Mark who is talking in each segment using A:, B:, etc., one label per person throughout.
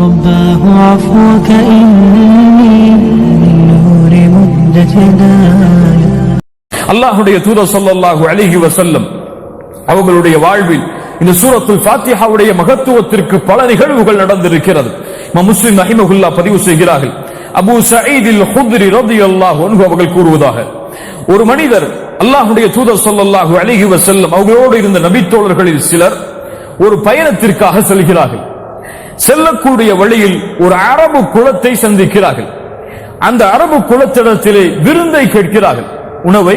A: رباه عفوك إني من نور مدة هدايا.
B: அல்லாஹ்வுடைய தூதர் ஸல்லல்லாஹு அலைஹி வஸல்லம் அவர்களுடைய வாழ்வில் இந்த சூரத்துல் ஃபாத்திஹாவுடைய மகத்துவத்திற்கு பல நிகழ்வுகள் நடந்திருக்கிறது. இமாம் முஸ்லிம் ரஹிமஹுல்லாஹ் பதிவு செய்கிறார்கள். அபூ சயீத் அல் குத்ரி ரலியல்லாஹு அன்ஹு அவர்கள் கூறுவதாக, ஒரு மனிதர் அல்லாஹ்வுடைய தூதர் ஸல்லல்லாஹு அலைஹி வஸல்லம் அவர்களோடு இருந்த நபித்தோழர்களில் சிலர் ஒரு பயணத்திற்காக செல்கிறார்கள். செல்லக்கூடிய வழியில் ஒரு அரபு குலத்தை சந்திக்கிறார்கள். அந்த அரபு குலத்திடத்திலே விருந்தை கேட்கிறார்கள், உணவை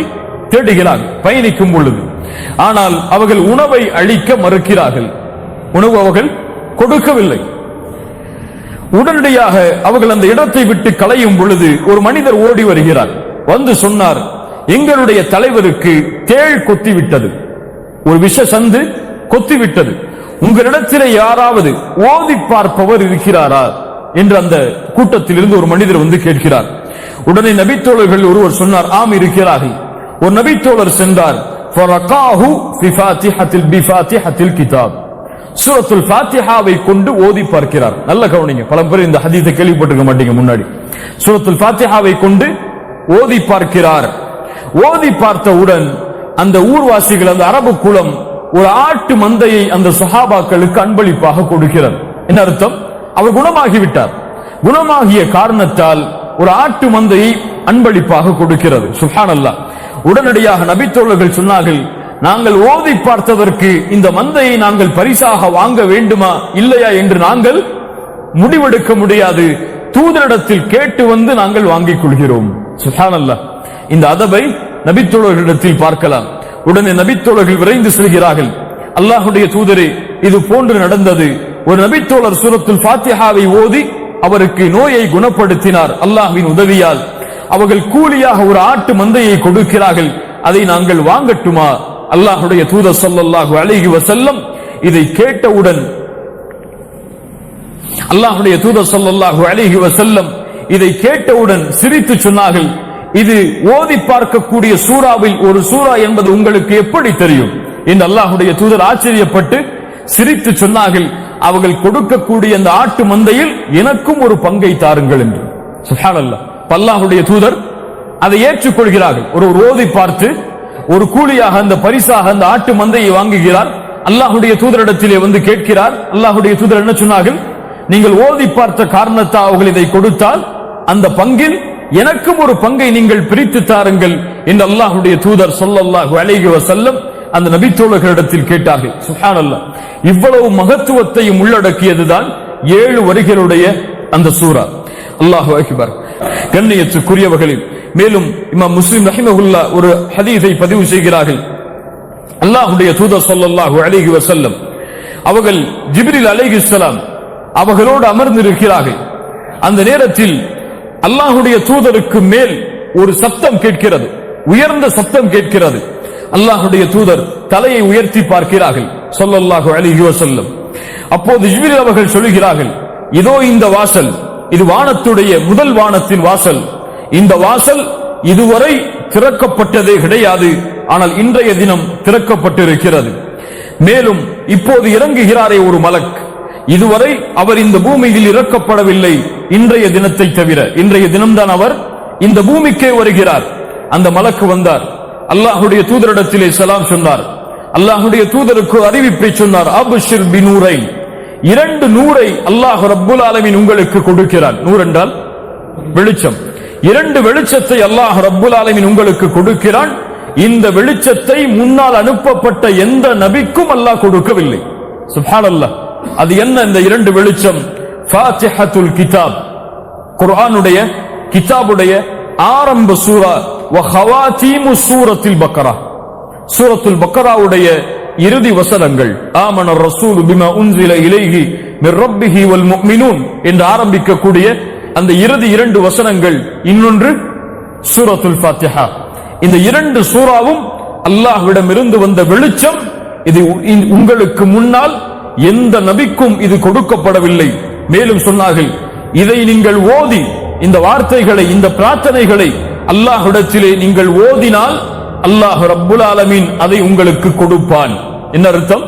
B: தேடுகிறார்கள் பயணிக்கும் பொழுது. ஆனால் அவர்கள் உணவை அளிக்க மறுக்கிறார்கள். உணவு அவர்கள் கொடுக்கவில்லை. உடனடியாக அவர்கள் அந்த இடத்தை விட்டு கலையும் பொழுது ஒரு மனிதர் ஓடி வருகிறார். வந்து சொன்னார், எங்களுடைய தலைவருக்கு தேள் கொத்திவிட்டது, ஒரு விஷ சந்து கொத்திவிட்டது, உங்களிடத்திலே யாராவது ஓதி பார்ப்பவர் இருக்கிறாரா என்று அந்த கூட்டத்தில் இருந்து ஒரு மனிதர் வந்து கேட்கிறார். உடனே நபித்தோழர்கள் ஒருவர் சொன்னார், ஆம் இருக்கிறார்கள். ஒரு நபித்தோழர் சென்றார். சூரத்துல் ஃபாத்திஹாவை கொண்டு ஓதி பார்க்கிறார். நல்ல கவனிங்க, பல பேர் இந்த ஹதீஸை கேள்விப்பட்டிருக்க மாட்டீங்க முன்னாடி. சூரத்துல் ஃபாத்திஹாவை கொண்டு ஓதி பார்க்கிறார். ஓதி பார்த்தவுடன் அந்த ஊர்வாசிகள், அந்த அரபு குலம் ஒரு ஆட்டு மந்தையை அந்த சஹாபாக்களுக்கு அன்பளிப்பாக கொடுக்கிறார். என்ன அர்த்தம்? அவர் குணமாகிவிட்டார். குணமாகிய காரணத்தால் ஒரு ஆட்டு மந்தையை அன்பளிப்பாக கொடுக்கிறது. சுப்ஹானல்லாஹ். உடனடியாக நபித்தோழர்கள் சொன்னார்கள், நாங்கள் ஓதி பார்த்ததற்கு இந்த மந்தையை நாங்கள் பரிசாக வாங்க வேண்டுமா இல்லையா என்று நாங்கள் முடிவெடுக்க முடியாது. தூதரிடத்தில் கேட்டு வந்து நாங்கள் வாங்கிக் கொள்கிறோம். சுப்ஹானல்லாஹ். இந்த அதபை நபித்தோழர்களிடத்தில் பார்க்கலாம். உடனே நபித்தோழர்கள் விரைந்து செல்கிறார்கள். அல்லாஹ்வுடைய தூதரே, இது போன்று நடந்தது. ஒரு நபித்தோழர் சூரத்துல் ஃபாத்திஹாவை ஓதி அவருக்கு நோயை குணப்படுத்தினார் அல்லாஹ்வின் உதவியால். அவர்கள் கூலியாக ஒரு ஆட்டு மந்தையை கொடுக்கிறார்கள், அதை நாங்கள் வாங்கட்டுமா? அல்லாஹ்வுடைய தூதர் ஸல்லல்லாஹு அலைஹி வஸல்லம் இதை கேட்டவுடன் அல்லாஹ்வுடைய தூதர் ஸல்லல்லாஹு அலைஹி வஸல்லம் இதை கேட்டவுடன் சிரித்து சொன்னார்கள், இது ஓதி பார்க்கக்கூடிய சூறாவில் ஒரு சூரா என்பது உங்களுக்கு எப்படி தெரியும் என்று அல்லாஹ்வுடைய தூதர் ஆச்சரியப்பட்டு சிரித்து சொன்னார்கள், அவர்கள் கொடுக்கக்கூடிய அந்த ஆட்டு மந்தையில் எனக்கும் ஒரு பங்கை தாருங்கள் என்று. சுப்ஹானல்லாஹ். அல்லாஹ்வுடைய தூதர் அதை ஏற்றுக்கொள்கிறார்கள். ஒரு ஓதி பார்த்து ஒரு கூலியாக அந்த பரிசாக அந்த ஆட்டு மந்தையை வாங்குகிறார். அல்லாஹ்வுடைய தூதரிடத்திலே வந்து கேட்கிறார். அல்லாஹ்வுடைய தூதர் என்ன சொன்னார்கள், நீங்கள் ஓதி பார்த்த காரணத்தால் அவர்கள் இதை கொடுத்தால் அந்த பங்கில் எனக்கும் ஒரு பங்கை நீங்கள் பிரித்து தாருங்கள் என்று அல்லாஹ்வுடைய தூதர் ஸல்லல்லாஹு அலைஹி வஸல்லம் அந்த நபித்தோழர்களிடத்தில் கேட்டார்கள். சுப்ஹானல்லாஹ். இவ்வளவு மகத்துவத்தையும் உள்ளடக்கியதுதான் 7 வரிகளுடைய அந்த சூரா. அல்லாஹு அக்பர். கண்ணியத்துக்குரியவர்களில் மேலும் இமாம் முஸ்லிம் ரஹிமஹுல்லாஹ் ஒரு ஹதீஸை பதிவு செய்கிறார்கள். அல்லாஹ்வுடைய தூதர் ஸல்லல்லாஹு அலைஹி வஸல்லம் அவர்கள் ஜிப்ரீல் அலைஹிஸ்ஸலாம் அவர்களோடு அமர்ந்திருக்கிறார்கள். அந்த நேரத்தில் அல்லாஹ்வுடைய தூதருக்கு மேல் ஒரு சத்தம் கேட்கிறது, உயர்ந்த சத்தம் கேட்கிறது. அல்லாஹ்வுடைய தூதர் தலையை உயர்த்தி பார்க்கிறார்கள் ஸல்லல்லாஹு அலைஹி வஸல்லம். அப்போது ஜிப்ரீல் அவர்கள் சொல்கிறார்கள், இதோ இந்த வாசல், இது வானத்துடைய முதல் வானத்தின் வாசல். இந்த வாசல் இதுவரை திறக்கப்பட்டதே கிடையாது, ஆனால் இன்றைய தினம் திறக்கப்பட்டிருக்கிறது. மேலும் இப்போது இறங்குகிறாரே ஒரு மலக், இதுவரை அவர் இந்த பூமியில் இறக்கப்படவில்லை இன்றைய தினத்தை தவிர. இன்றைய தினம்தான் அவர் இந்த பூமிக்கே வருகிறார். அந்த மலக்கு வந்தார், அல்லாஹ்வுடைய தூதரிடத்திலே சலாம் சொன்னார். அல்லாஹ்வுடைய தூதருக்கு அறிவிப்பை சொன்னார், அப்ஷிர் பிநூரை, 2 நூரை அல்லாஹ் ரப்புல் ஆலமீன் உங்களுக்கு கொடுக்கிறார். நூர் என்றால் வெளிச்சம். 2 வெளிச்சத்தை அல்லாஹ் ரப்புல் ஆலமீன் உங்களுக்கு கொடுக்கிறான். இந்த வெளிச்சத்தை முன்னால் அனுப்பப்பட்ட எந்த நபிக்கும் அல்லாஹ் கொடுக்கவில்லை. சுப்ஹானல்லாஹ். அது என்ன இந்த 2 வெளிச்சம்? ஃபாத்திஹத்துல் கிதாப், குர்ஆனுடைய கிதாபுடைய ஆரம்ப சூரா, வ ஹவாதீமு சூரத்துல் பக்கரா, சூரத்துல் பக்கராவுடைய இறுதி வசனங்கள். ஆமன ரசூலு பிமா உன்ஸில இலைஹி மிர் ரப்பிஹி வல் முஃமினூன் என்று ஆரம்பிக்கக்கூடிய அந்த இறுதி 2 வசனங்கள். இன்னொன்று சூரத்துல் ஃபாத்திஹா. இந்த 2 சூராவும் அல்லாஹ்விடமிருந்து வந்த வெளிச்சம். இது உங்களுக்கு முன்னால் எந்த நபிக்கும் இது கொடுக்கப்படவில்லை. மேலும் சொன்னார்கள், இதை நீங்கள் ஓதி, இந்த வார்த்தைகளை, இந்த பிரார்த்தனைகளை அல்லாஹ்விடத்திலே நீங்கள் ஓதினால் அல்லாஹ் ரப்புல் ஆலமீன் அதை உங்களுக்கு கொடுப்பான். என்ன அர்த்தம்?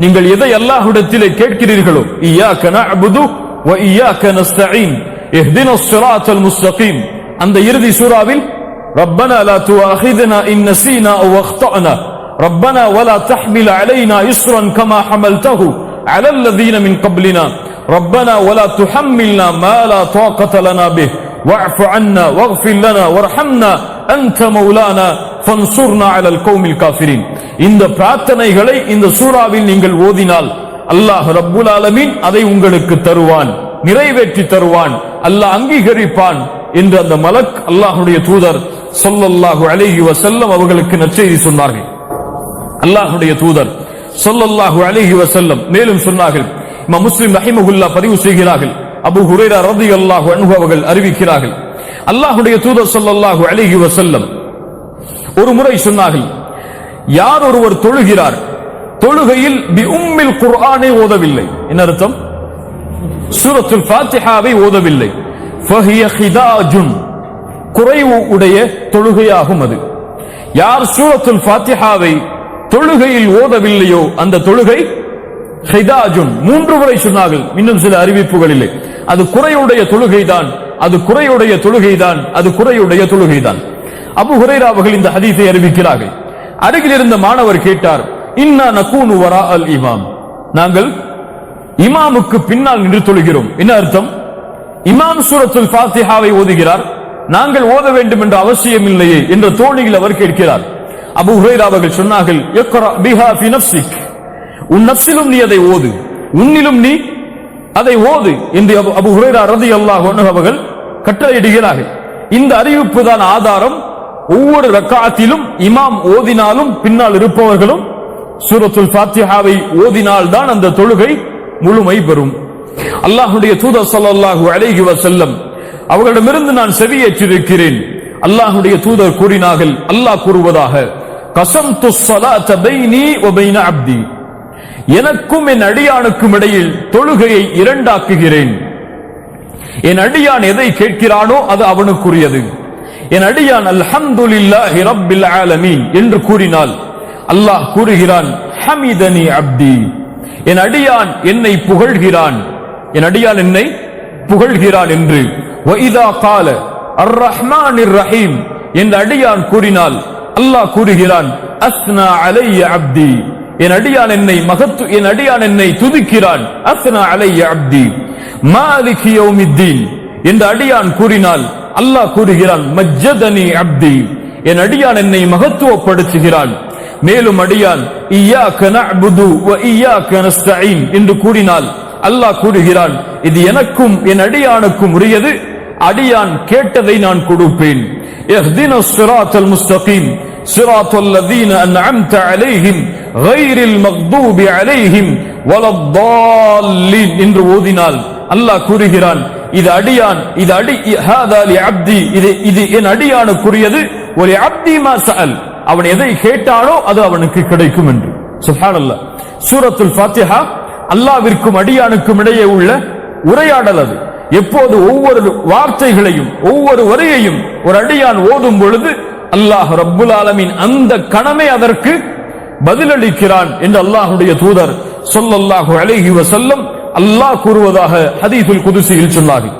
B: நீங்கள் எதை அல்லாஹ்விடத்திலே கேட்கிறீர்களோ, இய்யாக நஅ்புது وإياك نستعين اهدنا الصراط المستقيم. அந்த இறுதி சூராவில் ربنا لا تؤاخذنا إن نسينا أو أخطأنا ربنا ولا تحمل علينا إصرا كما حملته على الذين من قبلنا ربنا ولا تحملنا ما لا طاقة لنا به واعف عنا واغفر لنا وارحمنا أنت مولانا فانصرنا على القوم الكافرين. இந்த பிரார்த்தனைகளை இந்த சூராவில் நீங்கள் ஓதினால் அல்லாஹ் ரப்புல் ஆலமீன் அதை உங்களுக்கு தருவான், நிறைவேற்றி தருவான், அல்லாஹ் அங்கீகரிப்பான் என்று அந்த மலக் அல்லாஹ்வுடைய தூதர் ஸல்லல்லாஹு அலைஹி வஸல்லம் அவர்களுக்கு நற்செய்தி சொன்னார்கள். அல்லாஹ்வுடைய தூதர் ஸல்லல்லாஹு அலைஹி வஸல்லம் மேலும் சொன்னார்கள், இமாம் முஸ்லிம் ரஹிமஹுல்லாஹ் பதிவு செய்கிறார்கள், அபூ ஹுரைரா ரலியல்லாஹு அன்ஹு அவர்கள் அறிவிக்கிறார்கள், அல்லாஹ்வுடைய தூதர் ஸல்லல்லாஹு அலைஹி வஸல்லம் ஒரு முறை சொன்னார்கள், யார் ஒருவர் தொழுகிறார், தொழுகையில் பி உம்மில் குர்ஆனை ஓதவில்லை, என்ன அர்த்தம்? சூரத்துல் ஃபாத்திஹாவை ஓதவில்லை, ஃபஹிய ஹிதாஜுன், குறைவு உடைய தொழுகையாகும் அது. யார் சூரத்துல் ஃபாத்திஹாவை தொழுகையில் ஓதவில்லையோ அந்த தொழுகை ஹிதாஜுன், 3 முறை சொன்னார்கள், இன்னும் சில அறிவிப்புகளிலே அது குறையுடைய தொழுகைதான், அது குறையுடைய தொழுகைதான், அது குறையுடைய தொழுகைதான். அபூ ஹுரைரா அவர்கள் இந்த ஹதீஸை அறிவிக்கிறார்கள். அருகில் இருந்த மாணவர் கேட்டார், இன்னா நகூனு வரா அல் இமாம், நாங்கள் இமாமுக்கு பின்னால் நின்று தொழுகிறோம், என்ன அர்த்தம்? இமாம் சூரத்துல் ஃபாத்திஹாவை ஓதுகிறார், நாங்கள் ஓத வேண்டும் என்ற அவசியம் இல்லையே என்ற தோணியில் அவர் கேட்கிறார். அபூ ஹுரைரா அவர்கள் சொன்னார்கள், இக்ரா பிஹா ஃபி நஃப்ஸிக், உன் நஃப்ஸிலும் நீ அதை ஓது, உன்னிலும் நீ அதை ஓது என்று அபூ ஹுரைரா ரலியல்லாஹு அன்ஹு அவர்கள் கட்டளையிடுகிறார்கள். இந்த அறிவிப்பு தான் ஆதாரம். ஒவ்வொரு ரக்காத்திலும் இமாம் ஓதினாலும் பின்னால் இருப்பவர்களும் சூரத்துல் ஃபாத்திஹாவை ஓதினால் தான் அந்த தொழுகை முழுமை பெறும். அல்லாஹ்வுடைய தூதர் ஸல்லல்லாஹு அலைஹி வஸல்லம் அவர்களிடமிருந்து நான் செவியேற்றிருக்கிறேன். அல்லாஹ்வுடைய தூதர் கூறினார்கள், அல்லாஹ் கூறுவதாக, கஸம்து ஸலாத பைனி வ பைன அப்தி, எனக்கும் என் அடியானுக்கும் இடையில் தொழுகையை இரண்டாக்குகிறேன். என் அடியான் எதை கேட்கிறானோ அது அவனுக்குரியது. என் அடியான் அல்ஹம்துலில்லாஹி ரப்பில் ஆலமீன் என்று கூறினால் அல்லாஹ் கூறுகிறான், ஹமிதனி அப்தி, என் அடியான் என்னை புகழ்கிறான், என் அடியான் என்னை புகழ்கிறான் என்று. வஇதா கால அர் ரஹ்மானிர் ரஹீம் என் அடியான் கூறினால் அல்லாஹ் கூறுகிறான், அஸ்னா அலைய அப்தி, என் அடியான் என்னை துதிக்கிறான், அஸ்னா அலைய அப்தி. மாலிகி யௌமித்தீன் என்ற அடியான் கூறினால் அல்லாஹ் கூறுகிறான், மஜ்ஜதனி அப்தி, என் அடியான் என்னை மகத்துவப்படுத்துகிறான். மேலும் அடியான் இய்யாக நஅ்புது வ இய்யாக நஸ்தஈன் என்று கூறினால் அல்லாஹ் கூறுகிறான், இது எனக்கும் என் அடியானுக்கும் உரியது, அடியான் கேட்டதை நான் கொடுப்பேன். இஹ்தினஸ் ஸிராத்தல் முஸ்தகீம் ஸிராத்தல் லதீன அன்அம்த அலைஹிம் கைரில் மக்தூபி அலைஹிம் வலத்தால்லீன் என்று ஓதினால் அல்லாஹ் கூறுகிறான், இது அடியான், ஹாதா லி அப்தி, இது என் அடியானுக்குரியது. ஒலி அப்தி மா சஅல், அவன் எதை கேட்டானோ அது அவனுக்கு கிடைக்கும் என்று. சுப்ஹானல்லாஹ். சூரத்துல் ஃபாத்திஹா அல்லாஹ்விற்கும் அடியானுக்கும் இடையே உள்ள உரையாடல் அது. எப்போது ஒவ்வொரு வார்த்தைகளையும் ஒவ்வொரு வரியையும் ஒரு அடியான் ஓதும் பொழுது அல்லாஹ் ரப்புல் ஆலமீன் அந்த கணமே அதற்கு பதிலளிக்கிறான் என்று அல்லாஹ்வுடைய தூதர் ஸல்லல்லாஹு அலைஹி வஸல்லம் அல்லாஹ் கூறுவதாக ஹதீஸுல் குதுஸியில் சொன்னார்கள்.